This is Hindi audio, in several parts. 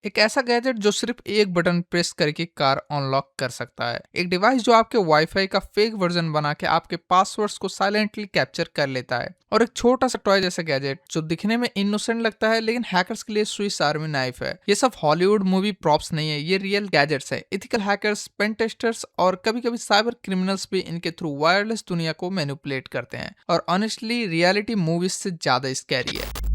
एक ऐसा गैजेट जो सिर्फ एक बटन प्रेस करके कार अनलॉक कर सकता है। एक डिवाइस जो आपके वाईफाई का फेक वर्जन बना के आपके पासवर्ड्स को साइलेंटली कैप्चर कर लेता है। और एक छोटा सा टॉय जैसा गैजेट जो दिखने में इनोसेंट लगता है लेकिन हैकर्स के लिए स्विस आर्मी नाइफ है। ये सब हॉलीवुड मूवी प्रॉप्स नहीं है, ये रियल गैजेट्स है। एथिकल हैकर्स, पेन टेस्टर्स और कभी कभी साइबर क्रिमिनल्स भी इनके थ्रू वायरलेस दुनिया को मैनिपुलेट करते हैं। और ऑनेस्टली रियलिटी मूवीज से ज्यादा स्कैरी है।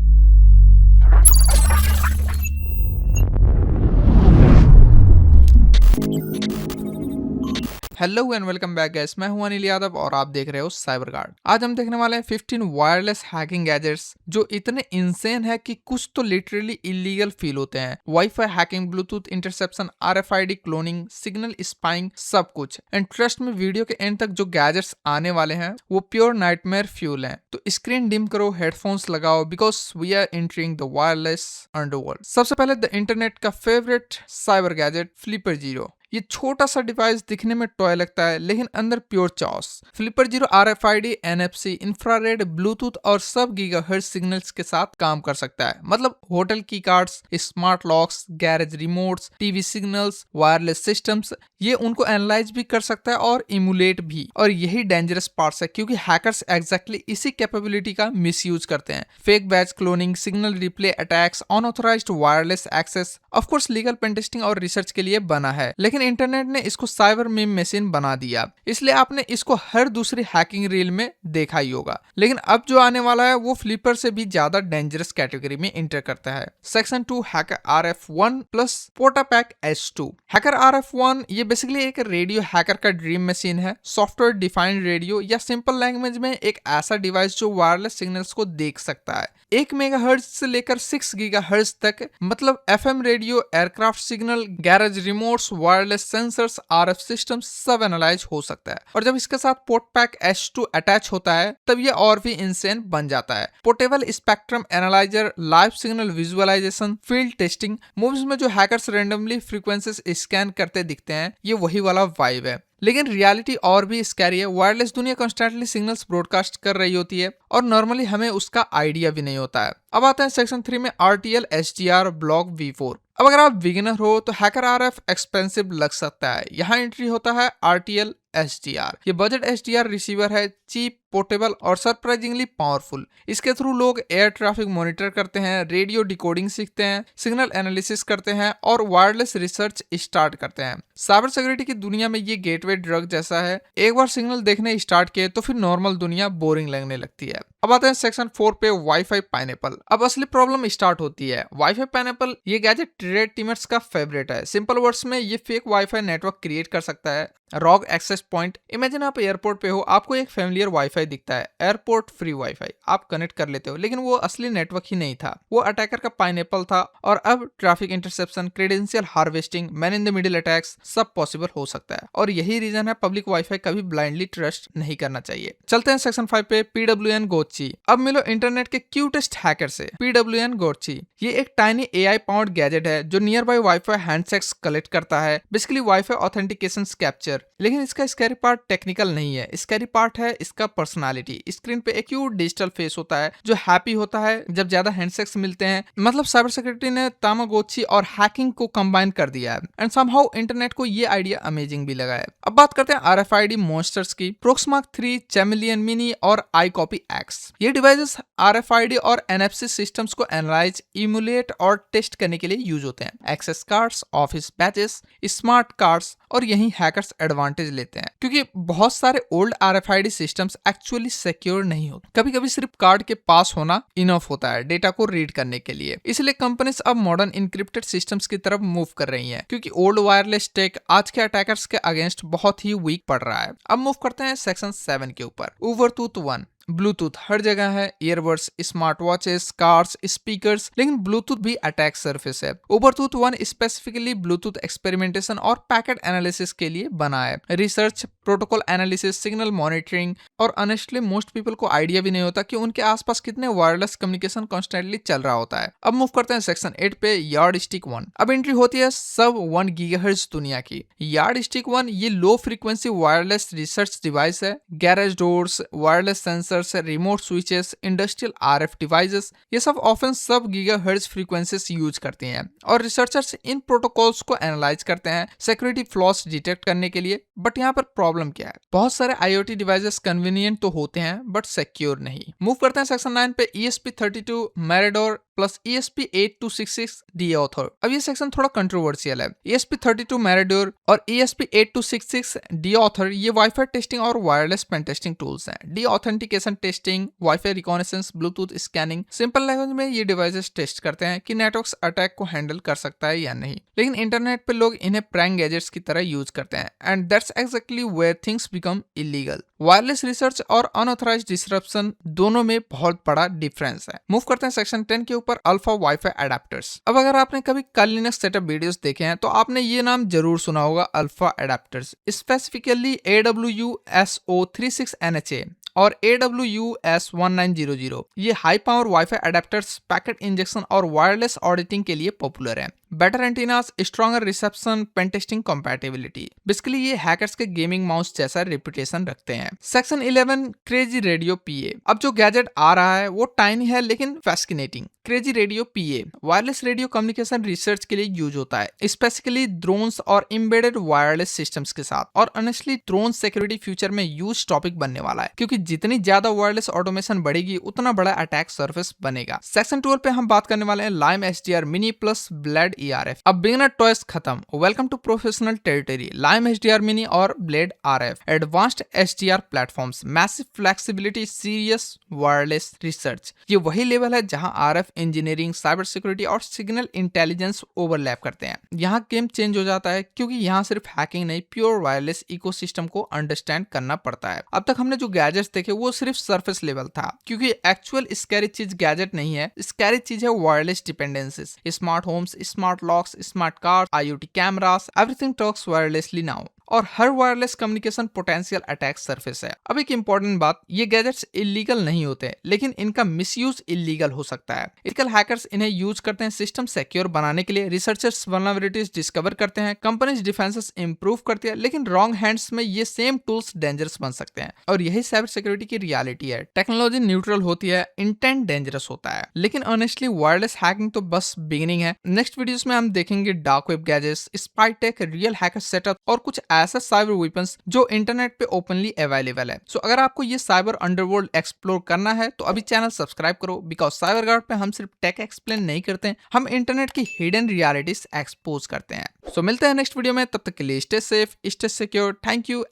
Hello and welcome back guys, मैं हूं अनिल यादव और आप देख रहे हो साइबर गार्ड। आज हम देखने वाले हैं 15 वायरलेस हैकिंग गैजेट्स जो इतने इंसेन है कि कुछ तो लिटरली इलीगल फील होते हैं। Wifi hacking, Bluetooth interception, RFID cloning, signal spying, सब कुछ। एंड ट्रस्ट में वीडियो के एंड तक जो गैजेट्स आने वाले हैं वो प्योर नाइटमेयर फ्यूल हैं। तो स्क्रीन डिम करो, हेडफोन्स लगाओ, because we are entering the wireless underworld. सबसे पहले द इंटरनेट का favourite cyber gadget Flipper Zero. ये छोटा सा डिवाइस दिखने में टॉय लगता है लेकिन अंदर pure chaos. Flipper Zero RFID, NFC, infrared, Bluetooth और सब गीगाहर्ट्ज सिग्नल्स के साथ काम कर सकता है। मतलब होटल की cards, smart locks, garage remotes, TV signals, wireless systems, ये उनको एनालाइज भी कर सकता है और इमुलेट भी। और यही डेंजरस पार्ट्स है क्योंकि हैकर्स एग्जैक्टली इसी कैपेबिलिटी का मिसयूज करते हैं। Fake badge cloning, signal replay attacks, unauthorised wireless access, of course legal pen testing और रिसर्च के लिए बना है, लेकिन इंटरनेट ने इसको साइबर मीम मशीन बना दिया। इसलिए आपने इसको हर दूसरी हैकिंग रील में देखा ही होगा। लेकिन अब जो आने वाला है वो फ्लिपर से भी ज्यादा डेंजरस कैटेगरी में एंटर करता है। Section 2 Hack RF1 plus PortaPack S2। Hack RF1 ये बेसिकली एक रेडियो हैकर का ड्रीम मशीन है। सॉफ्टवेयर डिफाइंड रेडियो या सिंपल लैंग्वेज में एक ऐसा डिवाइस जो वायरलेस सिग्नल्स को देख सकता है। 1 मेगाहर्ट्ज से लेकर 6 गीगाहर्ट्ज तक, मतलब FM radio, aircraft signal, garage remotes, wireless sensors, RF system सब एनालाइज हो सकता है। और जब इसके साथ पोर्टपैक S2 अटैच होता है तब ये और भी इंसेन बन जाता है। Portable spectrum analyser, live signal visualisation, field testing. Movies में जो हैकर्स रैंडमली फ्रीक्वेंसीज स्कैन करते दिखते हैं, ये वही वाला वाइब है। लेकिन रियलिटी और भी स्कैरी है। वायरलेस दुनिया कॉन्स्टेंटली सिग्नल्स ब्रॉडकास्ट कर रही होती है और नॉर्मली हमें उसका आइडिया भी नहीं होता है। अब आते हैं सेक्शन 3 में RTL SDR ब्लॉक V4। अब अगर आप बिगिनर हो तो हैकर RF एक्सपेंसिव लग सकता है। यहाँ एंट्री होता है RTL SDR। ये बजट SDR रिसीवर है, चीप, पोर्टेबल और सरप्राइजिंगली पावरफुल। इसके थ्रू लोग एयर ट्रैफिक मॉनिटर करते हैं, रेडियो डिकोडिंग सीखते हैं, सिग्नल एनालिसिस करते हैं और वायरलेस रिसर्च स्टार्ट करते हैं। साइबर सिक्योरिटी की दुनिया में ये गेटवे ड्रग जैसा है। एक बार सिग्नल देखने स्टार्ट किए तो फिर नॉर्मल दुनिया बोरिंग लगने लगती है। अब आते हैं सेक्शन 4 पे, वाईफाई पाइनएप्पल। अब असली प्रॉब्लम स्टार्ट होती है। वाईफाई पाइनएप्पल ये गैजेट रेड टीमर्स का फेवरेट है। सिंपल वर्ड्स में ये फेक वाईफाई नेटवर्क क्रिएट कर सकता है। Rogue access point. इमेजिन आप एयरपोर्ट पे हो, आपको एक फैमिलियर वाईफाई दिखता है, एयरपोर्ट फ्री वाईफाई, आप कनेक्ट कर लेते हो, लेकिन वो असली नेटवर्क ही नहीं था, वो अटैकर का पाइनएप्पल था। और अब traffic interception, credential harvesting, man in the middle attacks सब पॉसिबल हो सकता है। और यही रीजन है पब्लिक वाईफाई कभी ब्लाइंडली ट्रस्ट नहीं करना चाहिए। चलते हैं सेक्शन 5 पे, PWN गोची। अब मिलो इंटरनेट के क्यूटेस्ट हैकर से। PWN गोची ये एक टाइनी AI पावर्ड गैजेट है जो near by wifi handsets collect करता है, बेसिकली वाईफाई ऑथेंटिकेशन कैप्चर। लेकिन इसका स्कैरी पार्ट टेक्निकल नहीं है, स्कैरी पार्ट है इसका पर्सनालिटी। स्क्रीन पे एक क्यूट डिजिटल फेस होता है जो हैप्पी होता है जब ज्यादा हैंडसेट्स मिलते हैं। मतलब साइबर सिक्योरिटी ने तामागोची और हैकिंग को कंबाइन कर दिया है। एंड समहाउ इंटरनेट को ये आइडिया अमेजिंग भी लगा है। अब बात करते हैं RFID मॉन्स्टर्स की। प्रोक्समार्क 3, चैमेलियन मिनी और iCopy X। ये डिवाइसेस RFID और NFC सिस्टम्स को एनालाइज, इमुलेट और टेस्ट करने के लिए यूज होते हैं। Access cards, office badges, smart cards, और यही हैकर्स एडवांटेज लेते हैं क्योंकि बहुत सारे old RFID systems actually secure नहीं होते। कभी कभी सिर्फ कार्ड के पास होना इनफ होता है डेटा को रीड करने के लिए। इसलिए कंपनीज अब मॉडर्न इनक्रिप्टेड सिस्टम्स की तरफ मूव कर रही हैं क्योंकि ओल्ड वायरलेस टेक आज के अटैकर्स के अगेंस्ट बहुत ही वीक पड़ रहा है। अब मूव करते हैं सेक्शन 7 के ऊपर, ओवरटूथ 1। ब्लूटूथ हर जगह है, earbuds, smart watches, cars, speakers, लेकिन ब्लूटूथ भी अटैक सरफेस है। ओवरटूथ 1 स्पेसिफिकली ब्लूटूथ एक्सपेरिमेंटेशन और पैकेट एनालिसिस के लिए बना है। Research, protocol analysis, signal monitoring, और ऑनेस्टली मोस्ट पीपल को आइडिया भी नहीं होता कि उनके आसपास कितने वायरलेस कम्युनिकेशन कॉन्स्टेंटली चल रहा होता है। अब मूव करते हैं सेक्शन 8 पे, यार्डस्टिक 1। अब एंट्री होती है सब 1 गीगाहर्ट्ज दुनिया की। यार्डस्टिक 1 ये low frequency wireless research device है। Garage doors, wireless sensors, remote switches, industrial RF devices, ये सब ऑफन सब गीगाहर्ट्ज फ्रीक्वेंसीज यूज करती हैं और रिसर्चर्स इन प्रोटोकॉल्स को एनालाइज करते हैं सिक्योरिटी फ्लॉस डिटेक्ट करने के लिए। बट यहाँ पर प्रॉब्लम क्या है, बहुत सारे IoT डिवाइसेस कन्वीनियंट तो होते हैं बट सिक्योर नहीं। मूव करते हैं सेक्शन 9 पे, ESP32 Mirador plus ESP8266 Deauthor। अब ये सेक्शन थोड़ा कंट्रोवर्शियल है। ESP32 Mirador और ESP8266 Deauthor ये वाईफाई टेस्टिंग और वायरलेस पेन टेस्टिंग टूल्स हैं। Deauthentication testing, WiFi reconnaissance, Bluetooth scanning, simple language में ये डिवाइसेस टेस्ट करते हैं कि नेटवर्क अटैक को हैंडल कर सकता है या नहीं। लेकिन इंटरनेट पे लोग इन्हें प्रैंक गैजेट्स की तरह यूज करते हैं and that's exactly where things become illegal. Wireless research और अनऑथराइज्ड डिसरप्शन दोनों में बहुत बड़ा डिफरेंस है। मूव करते हैं सेक्शन 10 के ऊपर, अल्फा वाईफाई अडेप्टर्स। अब अगर आपने कभी कल लिनक्स सेटअप वीडियोस देखे हैं तो आपने ये नाम जरूर सुना होगा, अल्फा अडेप्टर्स। स्पेसिफिकली AWSO36NHA और AWS1900 ये high power WiFi adapters packet injection और वायरलेस ऑडिटिंग के लिए पॉपुलर हैं। Better antennas, stronger reception, pen testing compatibility. Basically ये हैकर्स के गेमिंग माउस जैसा रेपुटेशन रखते हैं। Section 11, crazy radio PA। अब जो गैजेट आ रहा है वो टाइनी है लेकिन fascinating. Crazy radio PA wireless radio communication research के लिए यूज होता है, स्पेसिफिकली ड्रोन्स और एम्बेडेड वायरलेस सिस्टम्स के साथ। और ऑनेस्टली ड्रोन सिक्योरिटी फ्यूचर में यूज टॉपिक बनने वाला है, क्योंकि जितनी ज्यादा वायरलेस ऑटोमेशन बढ़ेगी उतना बड़ा अटैक सर्फेस बनेगा। सेक्शन 12 पे हम बात करने वाले हैं Lime HDR mini plus blade ERF। अब बिगिनर टॉयज खत्म, welcome to professional territory. Lime HDR mini और blade RF advanced HDR platforms, massive flexibility, serious wireless research. ये वही लेवल है जहां RF इंजीनियरिंग, साइबर सिक्योरिटी और सिग्नल इंटेलिजेंस ओवरलैप करते हैं। यहाँ गेम चेंज हो जाता है, क्योंकि यहाँ सिर्फ हैकिंग नहीं, प्योर वायरलेस इकोसिस्टम को अंडरस्टैंड करना पड़ता है। अब तक हमने जो गैजेट्स देखे वो सिर्फ सरफेस लेवल था, क्योंकि एक्चुअल स्कैरी चीज गैजेट नहीं है, स्कैरी चीज है wireless dependencies. Smart homes, smart locks, smart cars, IoT cameras, everything talks wirelessly now. और हर wireless communication potential attack surface है। अब एक इंपॉर्टेंट बात, ये गैजेट्स इलीगल नहीं होते, लेकिन इनका मिसयूज इलीगल हो सकता है। इथिकल हैकर्स इन्हें यूज करते हैं सिस्टम सिक्योर बनाने के लिए, रिसर्चर्स वल्नरेबिलिटीज डिस्कवर करते हैं, कंपनीज डिफेंसेस इंप्रूव करती है, लेकिन रॉन्ग हैंड्स में ये सेम टूल्स डेंजरस बन सकते हैं। और यही साइबर सिक्योरिटी की रियलिटी है। टेक्नोलॉजी न्यूट्रल होती है, इंटेंट डेंजरस होता है। लेकिन ऑनेस्टली वायरलेस हैकिंग तो बस बिगिनिंग है। नेक्स्ट वीडियोस में हम देखेंगे dark web gadgets, spy tech, real hacker setup और कुछ ऐसा साइबर वेपन्स जो इंटरनेट पे ओपनली अवेलेबल है। सो अगर आपको ये साइबर अंडरवर्ल्ड एक्सप्लोर करना है तो अभी चैनल सब्सक्राइब करो, बिकॉज साइबर गार्ड पे हम सिर्फ टेक एक्सप्लेन नहीं करते हैं, हम इंटरनेट की हिडन रियलिटीज एक्सपोज करते हैं। सो मिलते हैं नेक्स्ट वीडियो में, तब तक के लिए stay safe, stay secure. Thank you.